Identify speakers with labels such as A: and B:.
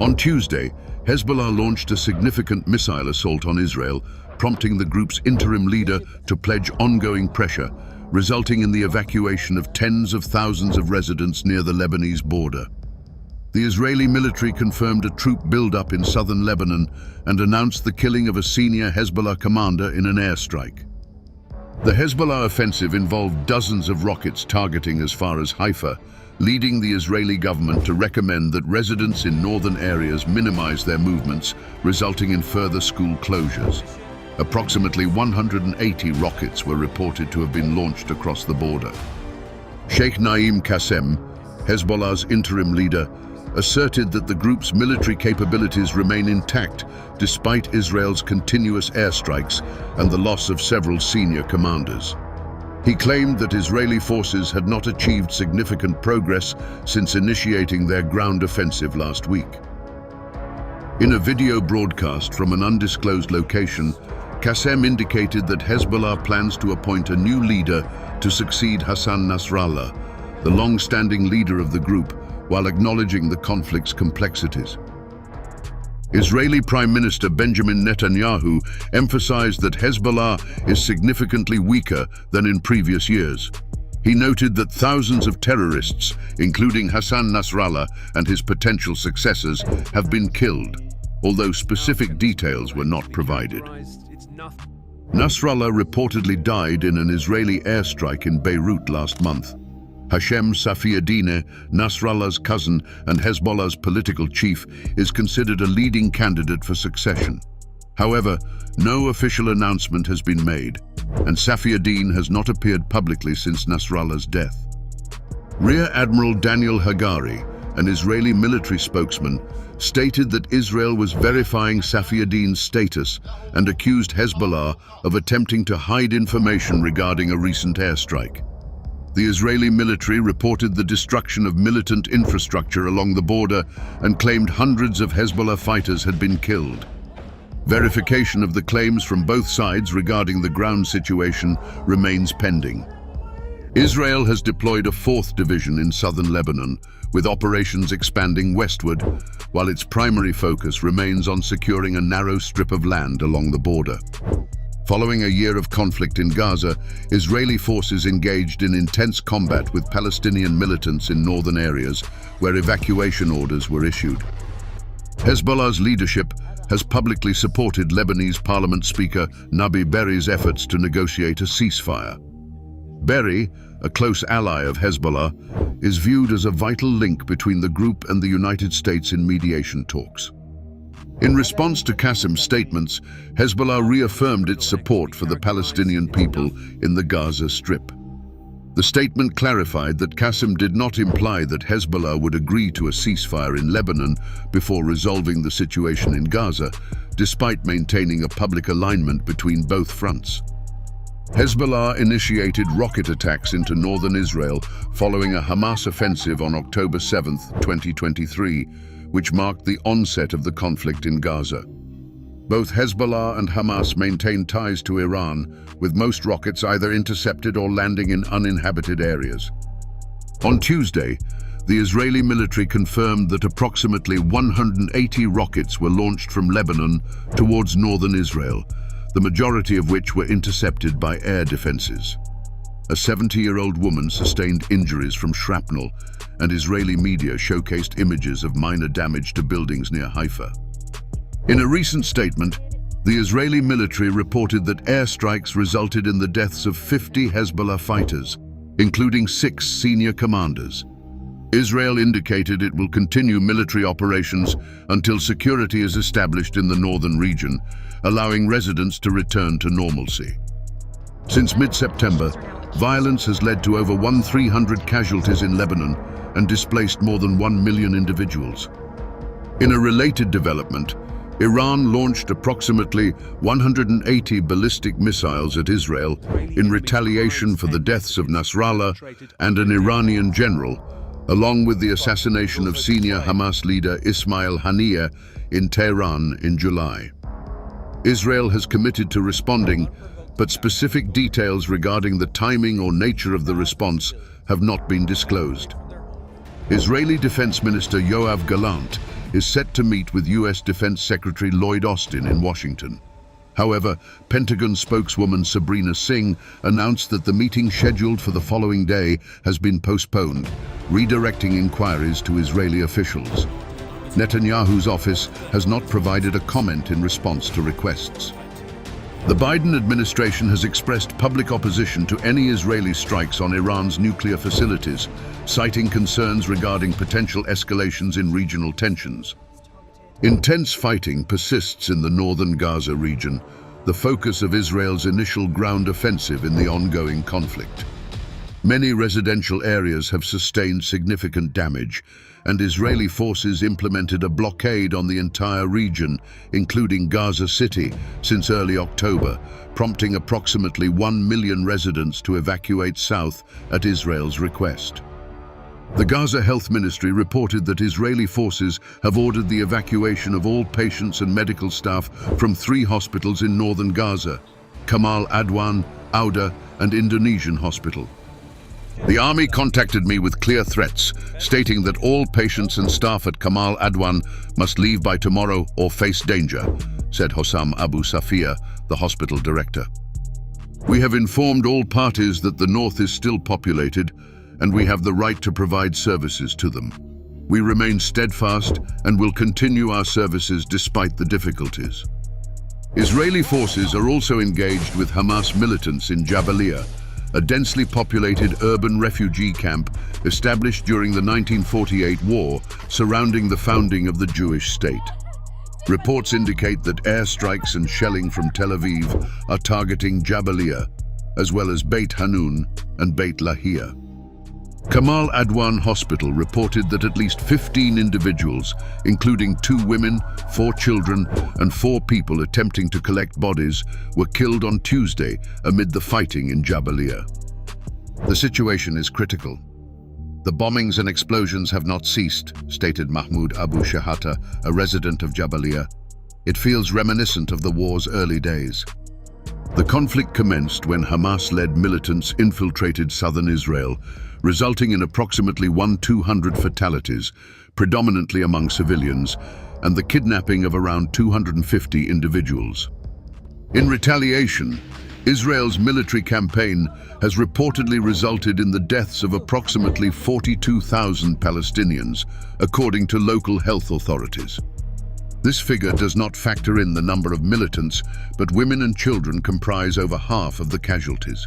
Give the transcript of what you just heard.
A: On Tuesday, Hezbollah launched a significant missile assault on Israel, prompting the group's interim leader to pledge ongoing pressure, resulting in the evacuation of tens of thousands of residents near the Lebanese border. The Israeli military confirmed a troop buildup in southern Lebanon and announced the killing of a senior Hezbollah commander in an airstrike. The Hezbollah offensive involved dozens of rockets targeting as far as Haifa, leading the Israeli government to recommend that residents in northern areas minimize their movements, resulting in further school closures. Approximately 180 rockets were reported to have been launched across the border. Sheikh Naim Qassem, Hezbollah's interim leader, asserted that the group's military capabilities remain intact despite Israel's continuous airstrikes and the loss of several senior commanders. He claimed that Israeli forces had not achieved significant progress since initiating their ground offensive last week. In a video broadcast from an undisclosed location, Qassem indicated that Hezbollah plans to appoint a new leader to succeed Hassan Nasrallah, the long-standing leader of the group, while acknowledging the conflict's complexities. Israeli Prime Minister Benjamin Netanyahu emphasized that Hezbollah is significantly weaker than in previous years. He noted that thousands of terrorists, including Hassan Nasrallah and his potential successors, have been killed, although specific details were not provided. Nasrallah reportedly died in an Israeli airstrike in Beirut last month. Hashem Safiuddin, Nasrallah's cousin and Hezbollah's political chief, is considered a leading candidate for succession. However, no official announcement has been made, and Safiuddin has not appeared publicly since Nasrallah's death. Rear Admiral Daniel Hagari, an Israeli military spokesman, stated that Israel was verifying Safiuddin's status and accused Hezbollah of attempting to hide information regarding a recent airstrike. The Israeli military reported the destruction of militant infrastructure along the border and claimed hundreds of Hezbollah fighters had been killed. Verification of the claims from both sides regarding the ground situation remains pending. Israel has deployed a 4th division in southern Lebanon, with operations expanding westward, while its primary focus remains on securing a narrow strip of land along the border. Following a year of conflict in Gaza, Israeli forces engaged in intense combat with Palestinian militants in northern areas, where evacuation orders were issued. Hezbollah's leadership has publicly supported Lebanese Parliament Speaker Nabi Berri's efforts to negotiate a ceasefire. Berri, a close ally of Hezbollah, is viewed as a vital link between the group and the United States in mediation talks. In response to Qassem's statements, Hezbollah reaffirmed its support for the Palestinian people in the Gaza Strip. The statement clarified that Qassem did not imply that Hezbollah would agree to a ceasefire in Lebanon before resolving the situation in Gaza, despite maintaining a public alignment between both fronts. Hezbollah initiated rocket attacks into northern Israel following a Hamas offensive on October 7, 2023, which marked the onset of the conflict in Gaza. Both Hezbollah and Hamas maintain ties to Iran, with most rockets either intercepted or landing in uninhabited areas. On Tuesday, the Israeli military confirmed that approximately 180 rockets were launched from Lebanon towards northern Israel, the majority of which were intercepted by air defenses. A 70-year-old woman sustained injuries from shrapnel, and Israeli media showcased images of minor damage to buildings near Haifa. In a recent statement, the Israeli military reported that airstrikes resulted in the deaths of 50 Hezbollah fighters, including 6 senior commanders. Israel indicated it will continue military operations until security is established in the northern region, allowing residents to return to normalcy. Since mid-September, violence has led to over 1,300 casualties in Lebanon and displaced more than 1 million individuals. In a related development, Iran launched approximately 180 ballistic missiles at Israel in retaliation for the deaths of Nasrallah and an Iranian general, along with the assassination of senior Hamas leader Ismail Haniyeh in Tehran in July. Israel has committed to responding, but specific details regarding the timing or nature of the response have not been disclosed. Israeli Defense Minister Yoav Gallant is set to meet with U.S. Defense Secretary Lloyd Austin in Washington. However, Pentagon spokeswoman Sabrina Singh announced that the meeting scheduled for the following day has been postponed, redirecting inquiries to Israeli officials. Netanyahu's office has not provided a comment in response to requests. The Biden administration has expressed public opposition to any Israeli strikes on Iran's nuclear facilities, citing concerns regarding potential escalations in regional tensions. Intense fighting persists in the northern Gaza region, the focus of Israel's initial ground offensive in the ongoing conflict. Many residential areas have sustained significant damage, and Israeli forces implemented a blockade on the entire region, including Gaza City, since early October, prompting approximately 1 million residents to evacuate south at Israel's request. The Gaza Health Ministry reported that Israeli forces have ordered the evacuation of all patients and medical staff from 3 hospitals in northern Gaza: Kamal Adwan, Auda, and Indonesian Hospital. The army contacted me with clear threats, stating that all patients and staff at Kamal Adwan must leave by tomorrow or face danger, said Hossam Abu Safia, the hospital director. We have informed all parties that the north is still populated, and we have the right to provide services to them. We remain steadfast and will continue our services despite the difficulties. Israeli forces are also engaged with Hamas militants in Jabalia, a densely populated urban refugee camp established during the 1948 war surrounding the founding of the Jewish state. Reports indicate that airstrikes and shelling from Tel Aviv are targeting Jabalia, as well as Beit Hanun and Beit Lahia. Kamal Adwan Hospital reported that at least 15 individuals, including 2 women, 4 children, and 4 people attempting to collect bodies, were killed on Tuesday amid the fighting in Jabalia. The situation is critical. The bombings and explosions have not ceased, stated Mahmoud Abu Shahata, a resident of Jabalia. It feels reminiscent of the war's early days. The conflict commenced when Hamas-led militants infiltrated southern Israel, resulting in approximately 200 fatalities, predominantly among civilians, and the kidnapping of around 250 individuals. In retaliation, Israel's military campaign has reportedly resulted in the deaths of approximately 42,000 Palestinians, according to local health authorities. This figure does not factor in the number of militants, but women and children comprise over half of the casualties.